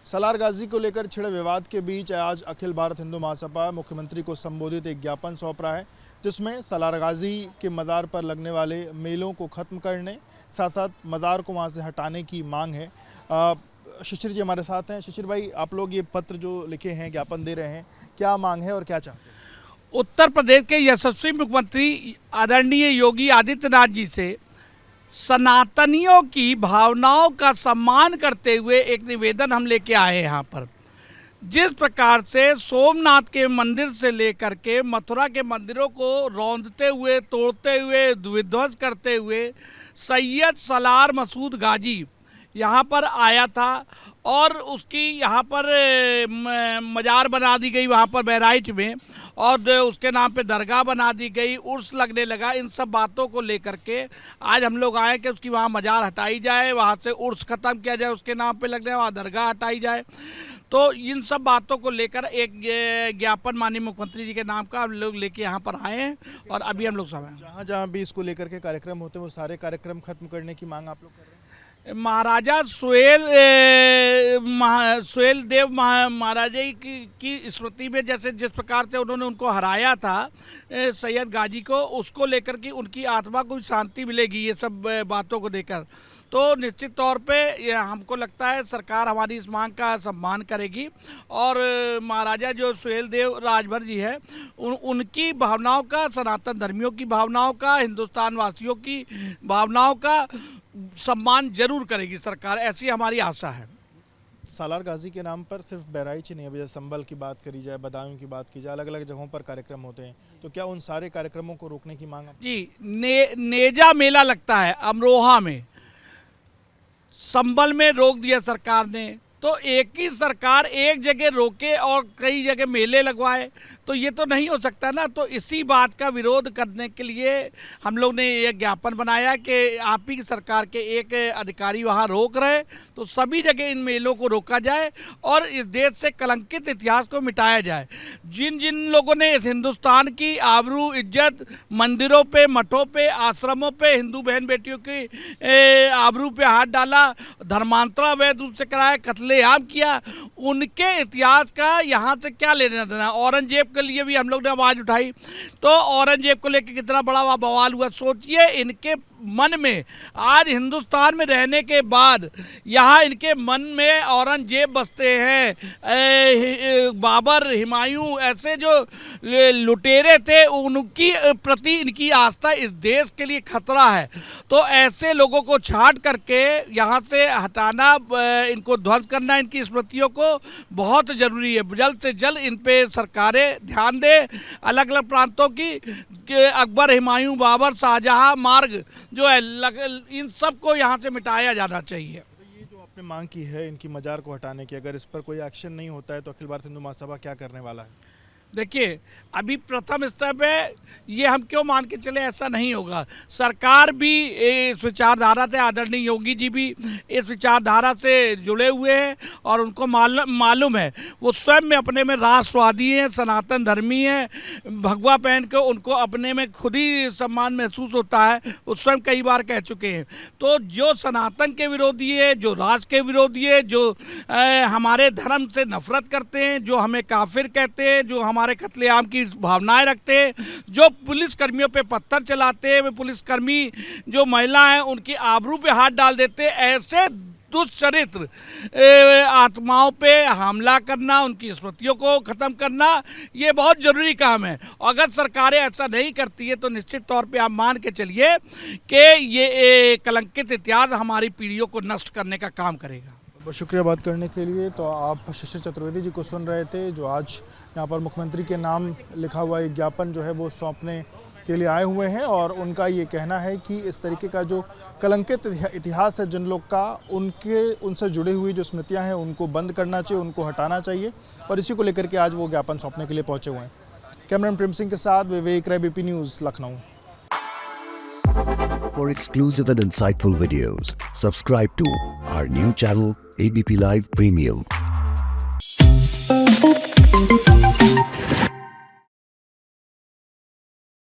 सलार गाजी को लेकर छिड़े विवाद के बीच आज अखिल भारत हिंदू महासभा मुख्यमंत्री को संबोधित एक ज्ञापन सौंप रहा है, जिसमें सलार गाजी के मज़ार पर लगने वाले मेलों को ख़त्म करने, साथ साथ मज़ार को वहां से हटाने की मांग है। शिशिर जी हमारे साथ हैं। शिशिर भाई, आप लोग ये पत्र जो लिखे हैं, ज्ञापन दे रहे हैं, क्या मांग है और क्या चाहते हैं? उत्तर प्रदेश के यशस्वी मुख्यमंत्री आदरणीय योगी आदित्यनाथ जी से सनातनियों की भावनाओं का सम्मान करते हुए एक निवेदन हम लेके आए हैं यहाँ पर। जिस प्रकार से सोमनाथ के मंदिर से लेकर के मथुरा के मंदिरों को रौंदते हुए, तोड़ते हुए, विध्वंस करते हुए सैयद सलार मसूद गाजी यहाँ पर आया था और उसकी यहाँ पर मज़ार बना दी गई वहाँ पर बहराइच में, और उसके नाम पे दरगाह बना दी गई, उर्स लगने लगा। इन सब बातों को लेकर के आज हम लोग आए कि उसकी वहाँ मज़ार हटाई जाए, वहाँ से उर्स ख़त्म किया जाए, उसके नाम पे लगने वहाँ दरगाह हटाई जाए। तो इन सब बातों को लेकर एक ज्ञापन माननीय मुख्यमंत्री जी के नाम का हम लोग लेके यहाँ पर आए हैं और अभी हम लोग सब हैं। जहाँ जहाँ भी इसको लेकर के कार्यक्रम होते हैं वो सारे कार्यक्रम खत्म करने की मांग आप लोग कर रहे हैं? महाराजा सुहेल देव महाराजा की स्मृति में जैसे जिस प्रकार से उन्होंने उनको हराया था सैयद गाजी को, उसको लेकर कि उनकी आत्मा को शांति मिलेगी ये सब बातों को देकर, तो निश्चित तौर पे हमको लगता है सरकार हमारी इस मांग का सम्मान करेगी और महाराजा जो सुहेल देव राजभर जी है उनकी भावनाओं का, सनातन धर्मियों की भावनाओं का, हिंदुस्तान वासियों की भावनाओं का सम्मान जरूर करेगी सरकार, ऐसी हमारी आशा है। सालार गाजी के नाम पर सिर्फ बहराइच ही नहीं, अभी संभल की बात करी जाए, बदायूं की बात की जाए, अलग अलग जगहों पर कार्यक्रम होते हैं, तो क्या उन सारे कार्यक्रमों को रोकने की मांग? जी, नेजा मेला लगता है अमरोहा में, संभल में रोक दिया सरकार ने। तो एक ही सरकार एक जगह रोके और कई जगह मेले लगवाए तो ये तो नहीं हो सकता ना। तो इसी बात का विरोध करने के लिए हम लोग ने ये ज्ञापन बनाया कि आप ही की सरकार के एक अधिकारी वहाँ रोक रहे, तो सभी जगह इन मेलों को रोका जाए और इस देश से कलंकित इतिहास को मिटाया जाए। जिन जिन लोगों ने इस हिंदुस्तान की आबरू इज्जत मंदिरों पे, मठों पे, आश्रमों पे, हिंदू बहन बेटियों की आबरू पे हाथ डाला, धर्मांतरण अवैध रूप से कराया, कत्लेआम किया, उनके इतिहास का यहाँ से क्या लेना देना। औरंगजेब के लिए भी हम लोग ने आवाज़ उठाई, तो औरंगजेब को लेकर कितना बड़ा बवाल हुआ। सोचिए इनके मन में आज हिंदुस्तान में रहने के बाद यहाँ इनके मन में औरंगजेब बसते हैं, बाबर, हुमायूं, ऐसे जो लुटेरे थे उनकी प्रति इनकी आस्था इस देश के लिए खतरा है। तो ऐसे लोगों को छांट करके यहाँ से हटाना, इनको ध्वंस करना, इनकी स्मृतियों को बहुत ज़रूरी है। जल्द से जल्द इन पे सरकारें ध्यान दें। अलग अलग प्रांतों की अकबर, हुमायूं, बाबर, शाहजहां मार्ग जो है इन सब को यहाँ से मिटाया जाना चाहिए। तो ये जो आपने मांग की है इनकी मज़ार को हटाने की, अगर इस पर कोई एक्शन नहीं होता है तो अखिल भारत हिंदू महासभा क्या करने वाला है? देखिए, अभी प्रथम स्तर पे ये हम क्यों मान के चले ऐसा नहीं होगा। सरकार भी इस विचारधारा से, आदरणीय योगी जी भी इस विचारधारा से जुड़े हुए हैं और उनको मालूम है, वो स्वयं में अपने में राष्ट्रवादी हैं, सनातन धर्मी हैं, भगवा पहन के उनको अपने में खुद ही सम्मान महसूस होता है, वो स्वयं कई बार कह चुके हैं। तो जो सनातन के विरोधी है, जो राष्ट्र के विरोधी है, जो हमारे धर्म से नफरत करते हैं, जो हमें काफिर कहते हैं, जो हमारे कत्लेआम की भावनाएं रखते हैं, जो पुलिस कर्मियों पे पत्थर चलाते हैं, वे पुलिसकर्मी जो महिला हैं उनकी आबरू पे हाथ डाल देते हैं, ऐसे दुष्चरित्र आत्माओं पे हमला करना, उनकी स्मृतियों को ख़त्म करना, ये बहुत ज़रूरी काम है। अगर सरकारें ऐसा नहीं करती है तो निश्चित तौर पे आप मान के चलिए कि ये कलंकित इतिहास हमारी पीढ़ियों को नष्ट करने का काम करेगा। बहुत शुक्रिया बात करने के लिए। तो आप शिशिर चतुर्वेदी जी को सुन रहे थे, जो आज यहाँ पर मुख्यमंत्री के नाम लिखा हुआ एक ज्ञापन जो है वो सौंपने के लिए आए हुए हैं और उनका ये कहना है कि इस तरीके का जो कलंकित इतिहास है जिन लोग का, उनसे जुड़ी हुई जो स्मृतियाँ हैं उनको बंद करना चाहिए, उनको हटाना चाहिए, और इसी को लेकर के आज वो ज्ञापन सौंपने के लिए पहुँचे हुए हैं। कैमरामैन प्रेम सिंह के साथ Vivek Rai, BP news, Lucknow. For exclusive and insightful videos, subscribe to our new channel ABP Live Premium.